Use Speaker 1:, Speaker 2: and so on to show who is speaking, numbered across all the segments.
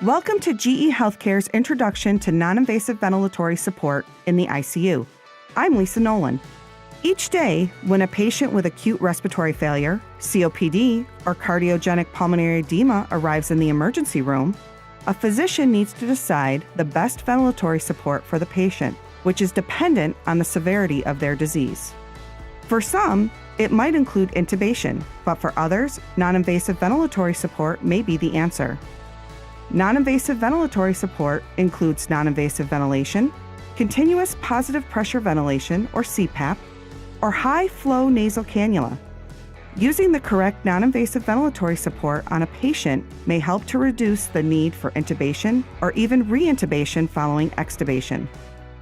Speaker 1: Welcome to GE Healthcare's Introduction to Non-Invasive Ventilatory Support in the ICU. I'm Lisa Nolan. Each day, when a patient with acute respiratory failure, COPD, or cardiogenic pulmonary edema arrives in the emergency room, a physician needs to decide the best ventilatory support for the patient, which is dependent on the severity of their disease. For some, it might include intubation, but for others, non-invasive ventilatory support may be the answer. Non-invasive ventilatory support includes non-invasive ventilation, continuous positive pressure ventilation, or CPAP, or high-flow nasal cannula. Using the correct non-invasive ventilatory support on a patient may help to reduce the need for intubation or even re-intubation following extubation.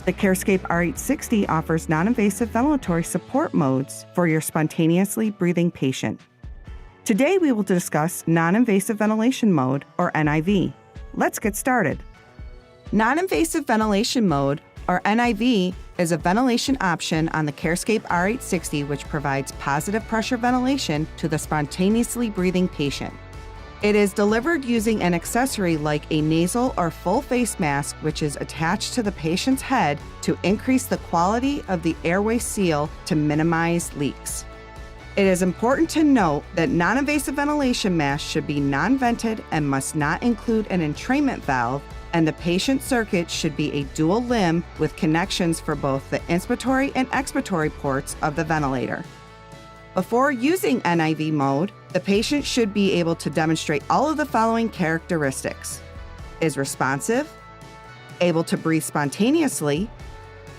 Speaker 1: The CARESCAPE R860 offers non-invasive ventilatory support modes for your spontaneously breathing patient. Today we will discuss non-invasive ventilation mode, or NIV. Let's get started. Non-invasive ventilation mode, or NIV, is a ventilation option on the CARESCAPE R860 which provides positive pressure ventilation to the spontaneously breathing patient. It is delivered using an accessory like a nasal or full face mask which is attached to the patient's head to increase the quality of the airway seal to minimize leaks. It is important to note that non-invasive ventilation masks should be non-vented and must not include an entrainment valve, and the patient circuit should be a dual limb with connections for both the inspiratory and expiratory ports of the ventilator. Before using NIV mode, the patient should be able to demonstrate all of the following characteristics: is responsive, able to breathe spontaneously,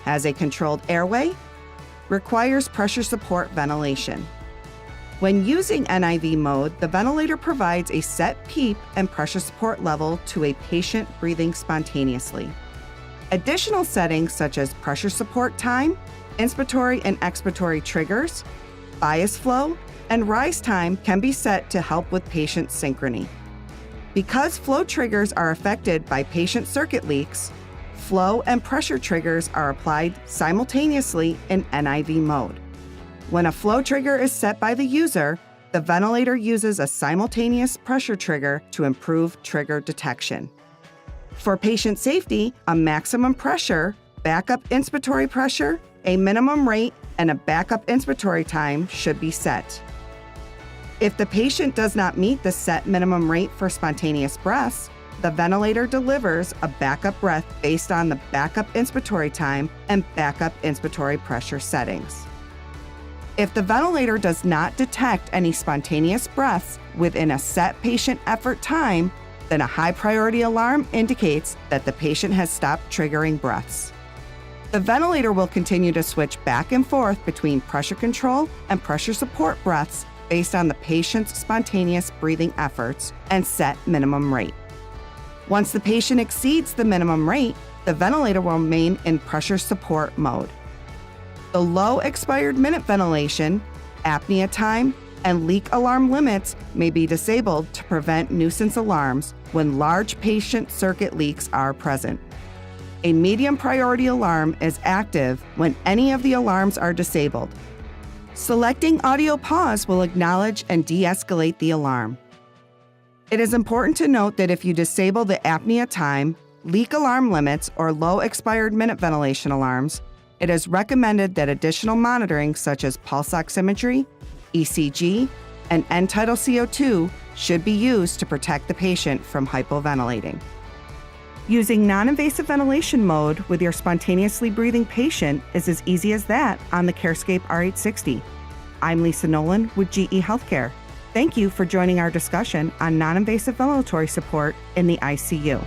Speaker 1: has a controlled airway, requires pressure support ventilation. When using NIV mode, the ventilator provides a set PEEP and pressure support level to a patient breathing spontaneously. Additional settings such as pressure support time, inspiratory and expiratory triggers, bias flow, and rise time can be set to help with patient synchrony. Because flow triggers are affected by patient circuit leaks, flow and pressure triggers are applied simultaneously in NIV mode. When a flow trigger is set by the user, the ventilator uses a simultaneous pressure trigger to improve trigger detection. For patient safety, a maximum pressure, backup inspiratory pressure, a minimum rate, and a backup inspiratory time should be set. If the patient does not meet the set minimum rate for spontaneous breaths, the ventilator delivers a backup breath based on the backup inspiratory time and backup inspiratory pressure settings. If the ventilator does not detect any spontaneous breaths within a set patient effort time, then a high priority alarm indicates that the patient has stopped triggering breaths. The ventilator will continue to switch back and forth between pressure control and pressure support breaths based on the patient's spontaneous breathing efforts and set minimum rate. Once the patient exceeds the minimum rate, the ventilator will remain in pressure support mode. The low expired minute ventilation, apnea time, and leak alarm limits may be disabled to prevent nuisance alarms when large patient circuit leaks are present. A medium priority alarm is active when any of the alarms are disabled. Selecting audio pause will acknowledge and de-escalate the alarm. It is important to note that if you disable the apnea time, leak alarm limits, or low expired minute ventilation alarms, it is recommended that additional monitoring such as pulse oximetry, ECG, and end-tidal CO2 should be used to protect the patient from hypoventilating. Using non-invasive ventilation mode with your spontaneously breathing patient is as easy as that on the CARESCAPE R860. I'm Lisa Nolan with GE Healthcare. Thank you for joining our discussion on non-invasive ventilatory support in the ICU.